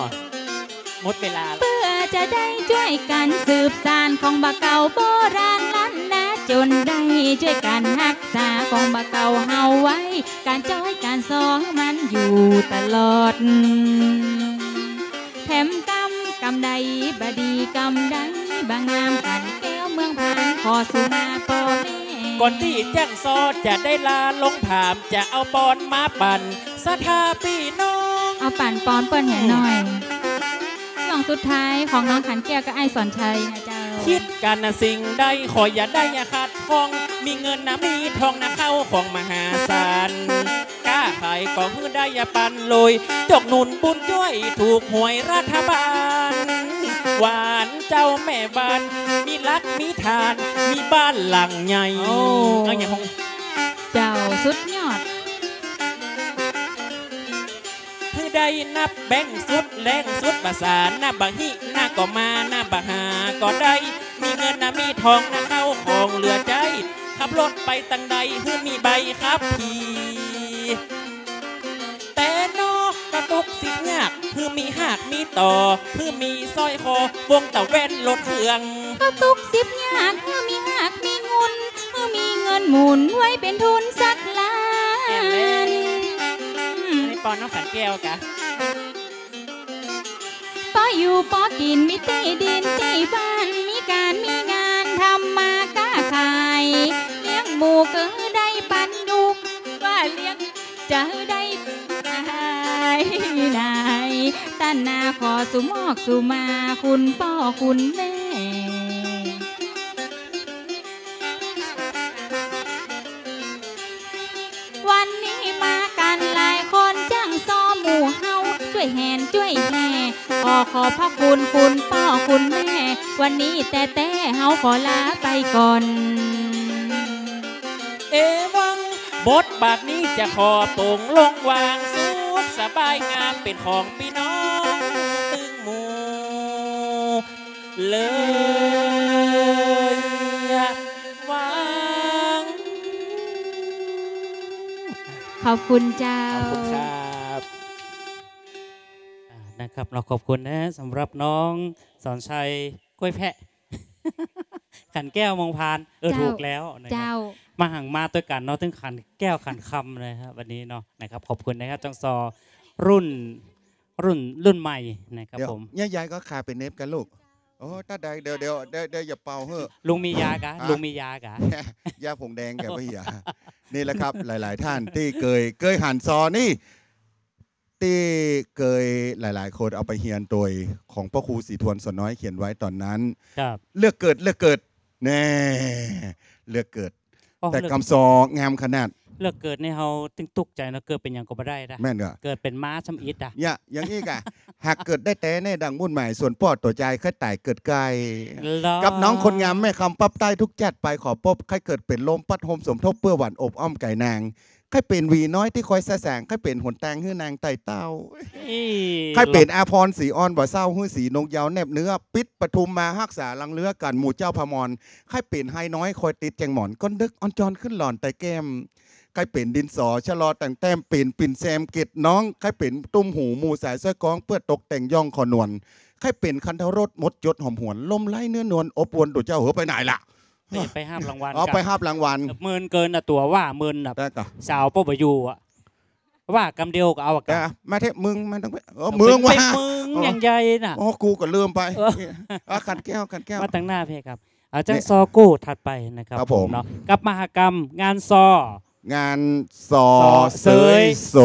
หมดเวลาเพื่อจะได้ช่วยกันสืบสานของบะเก่าโบราณล้านนาจนได้ช่วยกันรักษาของบะเก่าเฮาไว้การจ้อยการซอมันอยู่ตลอดแถมกำใดบดีกำใดบางงามขันแก้วเมืองผ่านขอสุมาพ่อแม่ก่อนที่แจ้งซอจะได้ลาลงผามจะเอาปอนมาปั่นสถาพี่น้องเอาปั่นปอนเปิ้นเห็นหน่อยช่วงสุดท้ายของน้องขันแก้วกับไอ้สอนชัยนะเจ้าคิดกันนะสิ่งใดขออย่าได้อย่าขาดทองมีเงินนะมีทองนะเข้าของมหาศาลกล้าขายของเพื่อได้อย่าปันลอยจกหนุนบุญช่วยถูกหวยรัฐบาลหวานเจ้าแม่บ้านมีรักมีทานมีบ้านหลังใหญ่เอาอย่างของเจ้าสุดยอดคือได้นับแบ่งสุดแรงสุดภาษาหน้าบะฮิหน้าก็มาหน้าบะหาก็ได้มีเงินนะมีทองนะเข้าของเหลือใจขับรถไปตั้งใดคือมีใบขับขี่แต่นอกระตุกสิงากคือมีหากมีต่อคือมีสร้อยคอวงตะเว้นรถเครื่องกระตุกสิบยากคือมีหากมีงุนคือมีเงินหมุนไว้เป็นทุนสักล้านนี่ปอนน้องขันแก้วกะปออยู่ปอกินมีตีดินที่บ้านมีการมีงานทำมาค้าขายเลี้ยงหมูก็ได้ปันดุกว่าเลี้ยงจะได้นายตันนาขอสุมอกสุมาคุณพ่อคุณแม่วันนี้มากันหลายคนจังซ้อหมู่เฮาช่วยแหนช่วยแห่ขอพระคุณคุณพ่อคุณแม่วันนี้แต่เฮาขอลาไปก่อนวังบทบาทนี้จะขอโป่งลงวางสุขสบายงามเป็นของพี่น้องตึงหมู่เลยหวังขอบคุณเจ้าขอบคุณครับนะครับเราขอบคุณนะสำหรับน้องสอนชัยกล้วยแพะขันแก้วมองพานถูกแล้วนะครับมาห่างมาตัวกันเนาะถึงขันแก้วขันคำเลยครับวันนี้เนาะนะครับขอบคุณนะครับจังซอรุ่นใหม่นะครับผมยายก็ขาเป็นเนฟกันลูกโอ้ตาแดงเดี๋ยวอย่าเป่าเฮ้อลุงมียากะลุงมียากะยาผงแดงแกไม่ยานี่แหละครับหลายๆท่านที่เคยหันซอนี่ที่เคยหลายๆคนเอาไปเฮียนโดยของพ่อครูศรีทวนสนน้อยเขียนไว้ตอนนั้นเลือกเกิดแน่เลือกเกิดแต่คำซองามขนาดเลือกเกิดในเฮาตึงตุกใจนะเกิดเป็นอย่างก็บ่ได้นะแม่นก็เกิดเป็นม้าช้ำอิดอย่างนี้กะหากเกิดได้แต่ในดังมุ่นใหม่ส่วนปอดตัวใจค่อยไต่เกิดไกลกับน้องคนงามแม่คำปั๊บใต้ทุกจัดไปขอปบค่อยเกิดเป็นลมปัดโฮมสมทบเพื่อหวานอบอ้อมไก่นางค่อยเป็นวีน้อยที่คอยแสงค่อยเป็นหนแตงฮื้อนางไต่เต้าค่อยเป็นอาพรสีอ่อนบ่เศร้าฮื้อสีนกยาวแนบเนื้อปิดปทุมมาฮักษาลังเลือกันหมู่เจ้าพมรค่อยเป็นไฮน้อยคอยติดแจงหมอนก้นดึกอ่อนจอนขึ้นหล่อนแต่แก้มใครเป็นดินสอชะลอแต่งแต้มเป็นปิ่นแซมเกตน้องใครเป็นตุ้มหูหมูสายสร้อยกองเพื่อตกแต่งย่องขอนวลใครเป็นคันธรถมดยศหอมหวนลมไล่เนื้อนวลอบอวนตัวเจ้าเหอไปไหนล่ะไปห้ามรางวัลไปห้ามรางวัลเมินเกินนะตัวว่าเมินแบบสาวป้อบอยู่อ่ะว่ากำเดียวก็เอากันมาเทมึงมันต้องไปมึงว่ามึงอย่างใหญ่น่ะโอ้กูก็ลืมไปขันแก้วมาตั้งหน้าเพครับอาจารย์ซอกู้ถัดไปนะครับผมเนาะกับมหกรรมงานซอ งานซอเซยโซ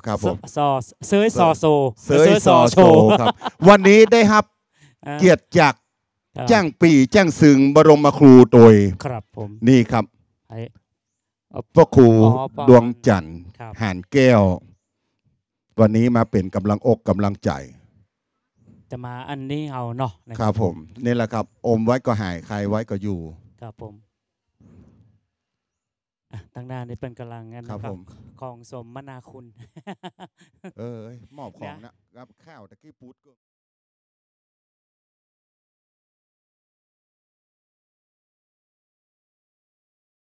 ครับผม ซอเซยซอโซ เซยซอโซครับ วันนี้ได้รับเกียรติจากแจ้งปีแจ้งซึงบรมครูโดย ครับผม นี่ครับ ไอ้ พ่อครู พ่อ ดวงจันทร์ ครับ หานแก้ว วันนี้มาเป็นกำลังอกกำลังใจ จะมาอันนี้เอาเนาะนะ ครับผมนี่แหละครับอมไว้ก็หายใครไว้ก็อยู่ ครับผมตั้งหน้านี่เป็นกำลังงาน ครับผม ของสมมนาคุณ มอบของนะครับข้าวตะกี้ปูดก็